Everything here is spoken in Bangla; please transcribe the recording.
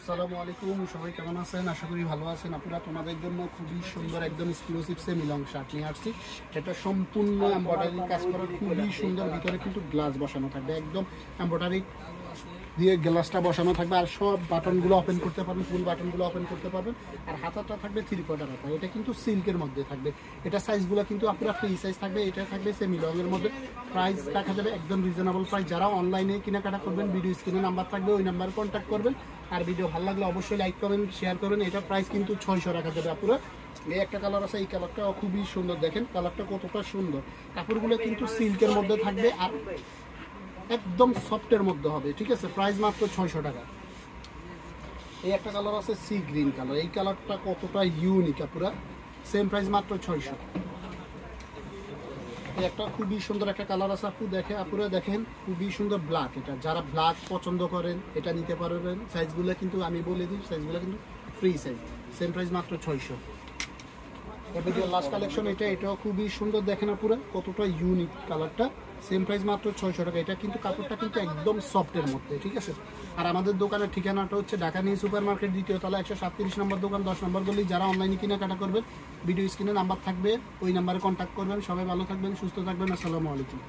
আসসালামু আলাইকুম, সবাই কেমন আছেন? আশা করি ভালো আছেন। আপনারা তোমাদের জন্য খুবই সুন্দর একদম এক্সক্লুসিভ সেমি লং শার্ট নিয়ে আসছি। এটা সম্পূর্ণ এমব্রয়ডারি কাজ করা, খুবই সুন্দর। ভিতরে কিন্তু গ্লাস বসানো থাকবে, একদম এমব্রয়ডারি দিয়ে গ্লাসটা বসানো থাকবে। আর সব বাটনগুলো ওপেন করতে পারবেন, ফুল বাটনগুলো ওপেন করতে পারবেন। আর হাতাটা থাকবে 3/4 হাতা। এটা কিন্তু সিল্কের মধ্যে থাকবে। এটা সাইজগুলো কিন্তু আপনারা ফ্রি সাইজ থাকবে। এটা থাকবে সেমি লংয়ের মধ্যে। প্রাইস রাখা যাবে একদম রিজনেবল প্রাইস। যারা অনলাইনে কেনাকাটা করবেন, ভিডিও স্ক্রিনে নাম্বার থাকবে, ওই নাম্বারে কন্ট্যাক্ট করবেন। আর ভিডিও ভালো লাগলে অবশ্যই লাইক করবেন, শেয়ার করবেন। এটা প্রাইস কিন্তু 600 রাখা যাবে আপনারা। এই একটা কালার আছে, এই কালারটা খুবই সুন্দর। দেখেন কালারটা কতটা সুন্দর। কাপড়গুলো কিন্তু সিল্কের মধ্যে থাকবে আর একদম সফটের মধ্যে হবে, ঠিক আছে। প্রাইস মাত্র 600 টাকা। এই একটা কালার আছে সি গ্রিন কালার, এই কালারটা কতটা ইউনিক আপুরা। সেম প্রাইস মাত্র 600। এই একটা খুবই সুন্দর একটা কালার আছে আপু, আপুরা দেখেন খুবই সুন্দর ব্ল্যাক। এটা যারা ব্ল্যাক পছন্দ করেন এটা নিতে পারবেন। সাইজগুলো কিন্তু আমি বলে দিই, সাইজগুলো কিন্তু ফ্রি সাইজ। সেম প্রাইস মাত্র 600। ভিডিও লাস্ট কালেকশন এটাও খুবই সুন্দর। দেখেন আপুরা কতটা ইউনিক কালারটা। সেম প্রাইস মাত্র 600 টাকা। এটা কিন্তু কাপড়টা কিন্তু একদম সফটের মধ্যে, ঠিক আছে। আর আমাদের দোকানের ঠিকানাটা হচ্ছে ঢাকা নিউ সুপার মার্কেট, দ্বিতীয় তলা, 137 নম্বর দোকান, 10 নম্বর গলি। যারা অনলাইনে কেনাকাটা করবেন, ভিডিও স্ক্রিনে নাম্বার থাকবে, ওই নাম্বারে কন্ট্যাক্ট করবেন। সবাই ভালো থাকবেন, সুস্থ থাকবেন। আসসালামু আলাইকুম।